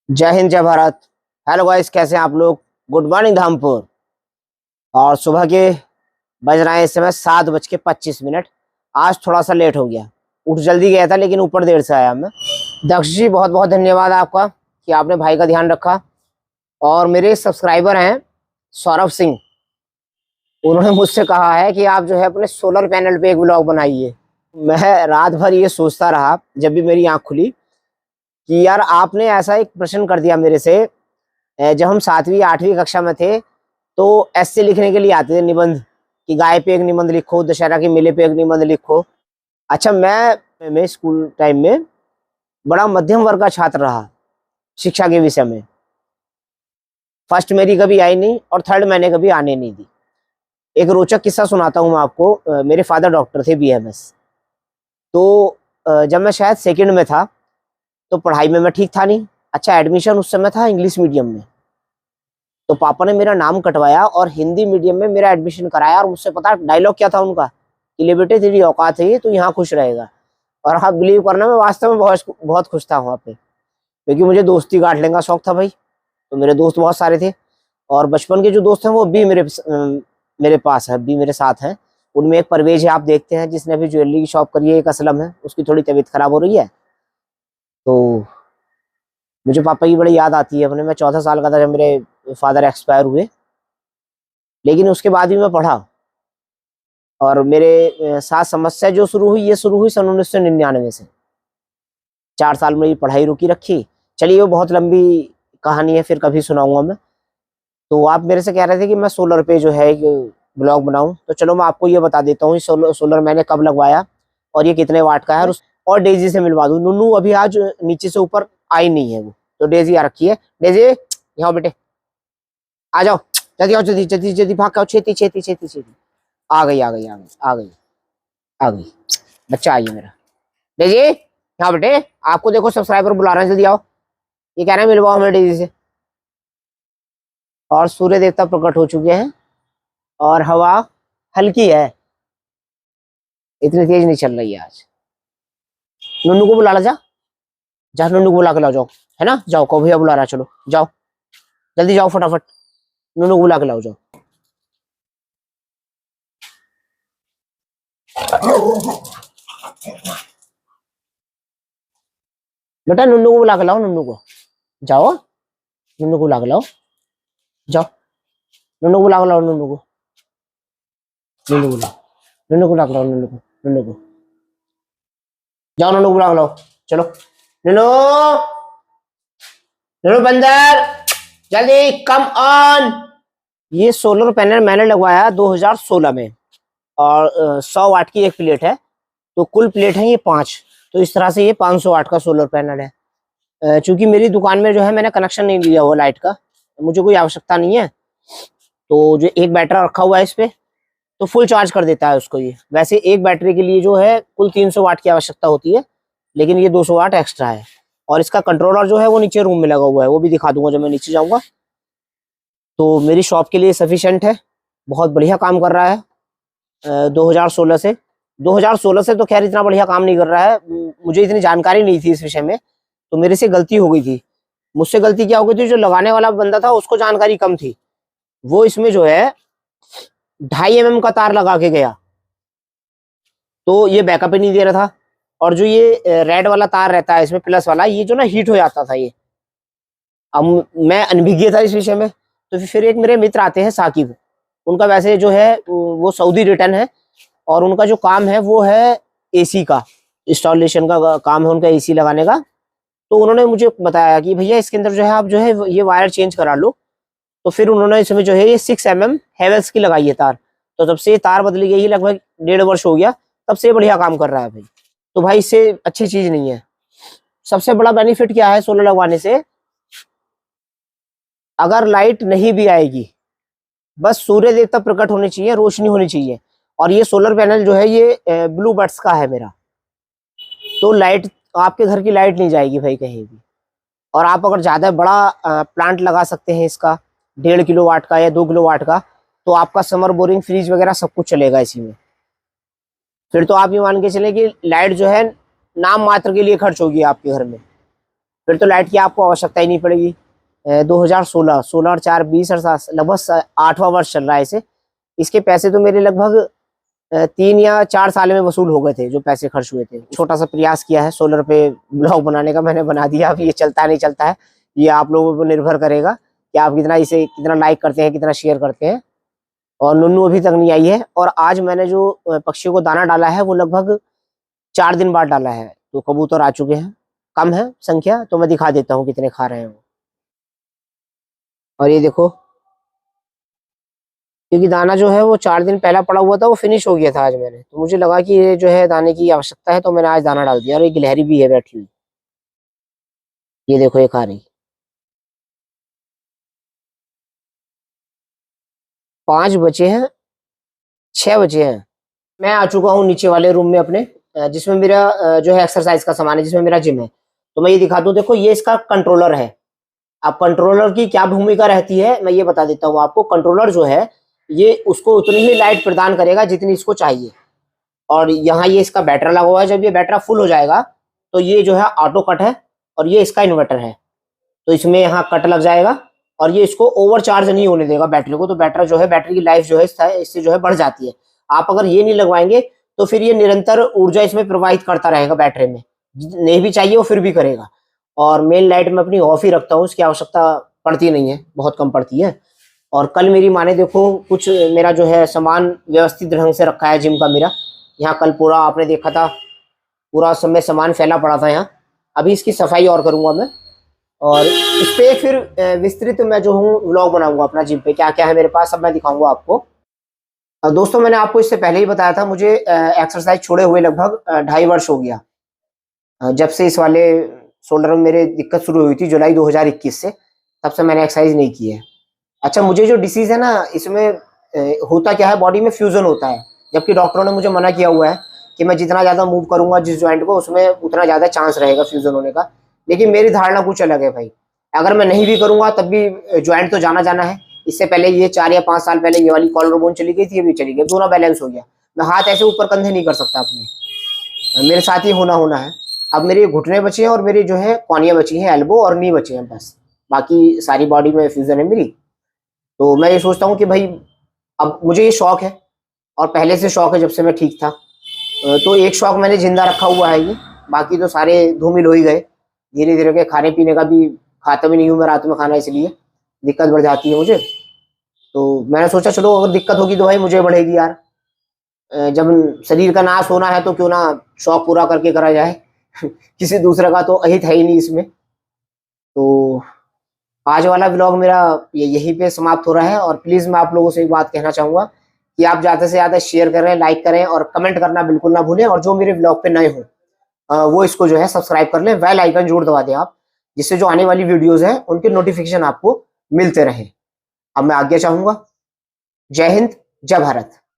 जय हिंद जय Bharat. Hello guys, कैसे हैं आप लोग। Good morning Dhampur. और सुबह के बज रहे हैं इस समय 7:25। आज थोड़ा सा लेट हो गया, उठ जल्दी गया था लेकिन ऊपर देर से आया मैं। दक्ष जी, बहुत बहुत धन्यवाद आपका कि आपने भाई का ध्यान रखा। और मेरे सब्सक्राइबर हैं सौरभ सिंह, उन्होंने मुझसे कहा है कि आप जो है अपने सोलर पैनल पे एक ब्लॉग बनाइए। मैं रात भर ये सोचता रहा जब भी मेरी आंख खुली कि यार आपने ऐसा एक प्रश्न कर दिया मेरे से। जब हम 7वीं 8वीं कक्षा में थे तो ऐसे लिखने के लिए आते थे निबंध कि गाय पे एक निबंध लिखो, दशहरा के मेले पे एक निबंध लिखो। अच्छा, मैं स्कूल टाइम में बड़ा मध्यम वर्ग का छात्र रहा शिक्षा के विषय में। फर्स्ट मेरी कभी आई नहीं और थर्ड मैंने कभी आने नहीं दी। एक रोचक किस्सा सुनाता हूँ मैं आपको। मेरे फादर डॉक्टर थे, BMS। तो जब मैं शायद सेकंड में था तो पढ़ाई में मैं ठीक था नहीं। अच्छा, एडमिशन उस समय था इंग्लिश मीडियम में, तो पापा ने मेरा नाम कटवाया और हिंदी मीडियम में मेरा एडमिशन कराया। और मुझसे पता डायलॉग क्या था उनका कि ले बेटे तेरी औकात है ये, तो यहाँ खुश रहेगा। और आप बिलीव करना, मैं वास्तव में बहुत बहुत खुश था वहाँ पे, क्योंकि मुझे दोस्ती गांठ का शौक था भाई। तो मेरे दोस्त बहुत सारे थे और बचपन के जो दोस्त हैं वो भी मेरे पास है, भी मेरे साथ हैं। उनमें एक परवेज है, आप देखते हैं, जिसने अभी ज्वेलरी की शॉप करी है। एक असलम है, उसकी थोड़ी तबीयत खराब हो रही है। तो मुझे पापा की बड़ी याद आती है अपने। मैं 14 साल का था जब मेरे फादर एक्सपायर हुए, लेकिन उसके बाद भी मैं पढ़ा। और मेरे साथ समस्या जो शुरू हुई, ये शुरू हुई सन 1999 से। 4 साल मेरी पढ़ाई रुकी रखी। चलिए, वो बहुत लंबी कहानी है, फिर कभी सुनाऊंगा मैं। तो आप मेरे से कह रहे थे कि मैं सोलर पे जो है ब्लॉग बनाऊं, तो चलो मैं आपको ये बता देता हूँ सोलर मैंने कब लगवाया और ये कितने वाट का है। और डेजी से मिलवा दूं। नुनू अभी आज नीचे से ऊपर आई नहीं है, वो तो डेजी आ रखी है। डेजी, यहाँ बेटे आ जाओ, जल्दी आओ, जल्दी जल्दी जल्दी भाग के आओ, छेती छेती छेती छेती। आ गई आ गई आ गई आ गई आ गई, बच्चा आई है मेरा। डेजी, यहाँ बेटे, आपको देखो सब्सक्राइबर बुला रहे हैं, जल्दी आओ। ये कह रहे हैं मिलवाओ हमें डेजी से। और सूर्य देवता प्रकट हो चुके हैं और हवा हल्की है, इतनी तेज नहीं चल रही है आज। नुनू को बुला ला, जा जा, नुनू को बुला के लाओ, जाओ, है ना, जाओ, को भैया बुला रहा है, चलो जाओ, जल्दी जाओ फटाफट, नुनू को बुला के लाओ, जाओ। बेटा नुनू को बुला के लाओ, नुनू को, जाओ, नुनू को बुला के लाओ, जाओ, नुनू को बुला के लाओ, नुनू को, नुनू को बुला, नुनू को बुला के लाओ, नुनू को, नुनू को, जाओ, नुनू को बुला के लाओ, चलो। नुनू, नुनू बंदर, जल्दी कम ऑन। ये सोलर पैनल मैंने लगवाया 2016 में और 100 वाट की एक प्लेट है, तो कुल प्लेट है ये 5। तो इस तरह से ये 500 वाट का सोलर पैनल है। चूंकि मेरी दुकान में जो है मैंने कनेक्शन नहीं लिया हुआ लाइट का, मुझे कोई आवश्यकता नहीं है, तो जो एक बैटरा रखा हुआ है इस पे, तो फुल चार्ज कर देता है उसको ये। वैसे एक बैटरी के लिए जो है कुल 300 वाट की आवश्यकता होती है, लेकिन ये 200 वाट एक्स्ट्रा है। और इसका कंट्रोलर जो है वो नीचे रूम में लगा हुआ है, वो भी दिखा दूंगा जब मैं नीचे जाऊंगा। तो मेरी शॉप के लिए सफिशिएंट है, बहुत बढ़िया काम कर रहा है। 2016 से तो खैर इतना बढ़िया काम नहीं कर रहा है। मुझे इतनी जानकारी नहीं थी इस विषय में, तो मेरे से गलती हो गई थी। मुझसे गलती क्या हो गई थी, जो लगाने वाला बंदा था उसको जानकारी कम थी। वो इसमें जो है 2.5 mm का तार लगा के गया, तो ये बैकअप ही नहीं दे रहा था। और जो ये रेड वाला तार रहता है इसमें, प्लस वाला, ये जो ना हीट हो जाता था ये। अब मैं अनभिज्ञ था इस विषय में, तो फिर एक मेरे मित्र आते हैं साकिब, उनका वैसे जो है वो सऊदी रिटर्न है और उनका जो काम है वो है AC का, इंस्टॉलेशन का काम है उनका, AC लगाने का। तो उन्होंने मुझे बताया कि भैया इसके अंदर जो है आप जो है ये वायर चेंज करा लो। तो फिर उन्होंने इसमें जो है ये 6 mm हेवेल्स की लगाई है तार। तो तब से ये तार बदली गई है, लगभग 1.5 वर्ष हो गया, तब से बढ़िया काम कर रहा है भाई। तो भाई इससे अच्छी चीज नहीं है। सबसे बड़ा बेनिफिट क्या है सोलर लगवाने से, अगर लाइट नहीं भी आएगी, बस सूर्य देवता प्रकट होने चाहिए, रोशनी होनी चाहिए। और ये सोलर पैनल जो है ये ब्लू बर्ड्स का है मेरा, तो लाइट, आपके घर की लाइट नहीं जाएगी भाई कहीं भी। और आप अगर ज्यादा बड़ा प्लांट लगा सकते हैं इसका, 1.5 किलोवाट का या 2 किलोवाट का, तो आपका समर बोरिंग, फ्रिज वगैरह सब कुछ चलेगा इसी में। फिर तो आप ये मान के चले कि लाइट जो है नाम मात्र के लिए खर्च होगी आपके घर में, फिर तो लाइट की आपको आवश्यकता ही नहीं पड़ेगी। 2016 16 और 4 20 और लगभग 8वां वर्ष चल रहा है इसे। इसके पैसे तो मेरे लगभग 3 या 4 साल में वसूल हो गए थे, जो पैसे खर्च हुए थे। छोटा सा प्रयास किया है सोलर पे ब्लॉग बनाने का, मैंने बना दिया। अब ये चलता नहीं चलता है, ये आप लोगों पर निर्भर करेगा कि आप कितना लाइक करते हैं, कितना शेयर करते हैं। और नुन्नू अभी तक नहीं आई है। और आज मैंने जो पक्षियों को दाना डाला है वो लगभग 4 दिन बाद डाला है, तो कबूतर आ चुके हैं। कम है संख्या, तो मैं दिखा देता हूँ कितने खा रहे हैं वो। और ये देखो, क्योंकि दाना जो है वो 4 दिन पहला पड़ा हुआ था, वो फिनिश हो गया था आज मैंने, तो मुझे लगा कि ये जो है दाने की आवश्यकता है, तो मैंने आज दाना डाल दिया। और ये गिलहरी भी है बैठी हुई, ये देखो ये खा रही। 5 बचे हैं, 6 बचे हैं। मैं आ चुका हूँ नीचे वाले रूम में अपने, जिसमें मेरा जो है एक्सरसाइज का सामान है, जिसमें मेरा जिम है। तो मैं ये दिखा दूं, देखो ये इसका कंट्रोलर है। अब कंट्रोलर की क्या भूमिका रहती है मैं ये बता देता हूँ आपको। कंट्रोलर जो है ये उसको उतनी ही लाइट प्रदान करेगा जितनी इसको चाहिए। और यहाँ ये इसका बैटरा लगा हुआ है। जब ये बैटरा फुल हो जाएगा तो ये जो है ऑटो कट है, और ये इसका इन्वर्टर है, तो इसमें यहाँ कट लग जाएगा। और ये इसको ओवर चार्ज नहीं होने देगा बैटरी को, तो बैटरी जो है, बैटरी की लाइफ जो है इससे जो है बढ़ जाती है। आप अगर ये नहीं लगवाएंगे तो फिर ये निरंतर ऊर्जा इसमें प्रवाहित करता रहेगा बैटरी में, नहीं भी चाहिए वो फिर भी करेगा। और मेन लाइट में अपनी ऑफ ही रखता हूँ, उसकी आवश्यकता पड़ती नहीं है, बहुत कम पड़ती है। और कल मेरी माँ ने देखो कुछ मेरा जो है सामान व्यवस्थित ढंग से रखा है जिम का मेरा। यहाँ कल पूरा आपने देखा था, पूरा समय सामान फैला पड़ा था यहाँ। अभी इसकी सफाई और करूंगा मैं, और इस पे फिर विस्तृत मैं जो हूँ व्लॉग बनाऊंगा अपना जिम पे, क्या क्या है मेरे पास सब मैं दिखाऊंगा आपको। दोस्तों मैंने आपको इससे पहले ही बताया था, मुझे एक्सरसाइज छोड़े हुए लगभग 2.5 वर्ष हो गया। जब से इस वाले शोल्डर में मेरे दिक्कत शुरू हुई थी जुलाई 2021 से, तब से मैंने एक्सरसाइज नहीं की है। अच्छा, मुझे जो डिसीज है ना, इसमें होता क्या है, बॉडी में फ्यूजन होता है। जबकि डॉक्टरों ने मुझे मना किया हुआ है कि मैं जितना ज़्यादा मूव करूंगा जिस जॉइंट को, उसमें उतना ज़्यादा चांस रहेगा फ्यूजन होने का। लेकिन मेरी धारणा कुछ अलग है भाई। अगर मैं नहीं भी करूंगा तब भी जॉइंट तो जाना जाना है। इससे पहले ये 4 या 5 साल पहले ये वाली कॉलर बोन चली गई थी, ये भी चली गई, दोनों बैलेंस हो गया। मैं हाथ ऐसे ऊपर कंधे नहीं कर सकता अपने, मेरे साथ ही होना होना है। अब मेरे घुटने बचे हैं और मेरी जो है कौनियाँ बची हैं, एल्बो और नी बचे हैं बस। बाकी सारी बॉडी में फ्यूजन है मेरी। तो मैं ये सोचता हूँ कि भाई अब मुझे ये शौक है, और पहले से शौक है जब से मैं ठीक था। तो एक शौक मैंने जिंदा रखा हुआ है ये, बाकी तो सारे धूमिल हो ही गए। धीरे धीरे के खाने पीने का भी खाता भी नहीं हूँ मैं रात में खाना, इसलिए दिक्कत बढ़ जाती है मुझे। तो मैंने सोचा चलो अगर दिक्कत होगी तो भाई मुझे बढ़ेगी यार। जब शरीर का नाश होना है तो क्यों ना शौक पूरा करके करा जाए। किसी दूसरे का तो अहित है ही नहीं इसमें। तो आज वाला ब्लॉग मेरा यहीं पे समाप्त हो रहा है। और प्लीज मैं आप लोगों से एक बात कहना चाहूंगा कि आप ज्यादा से ज्यादा शेयर करें, लाइक करें और कमेंट करना बिल्कुल ना भूलें। और जो मेरे ब्लॉग पे नए हो वो इसको जो है सब्सक्राइब कर लें, बेल आइकन जरूर दबा दें आप, जिससे जो आने वाली वीडियोस हैं उनके नोटिफिकेशन आपको मिलते रहे। अब मैं आज्ञा चाहूंगा। जय हिंद, जय भारत।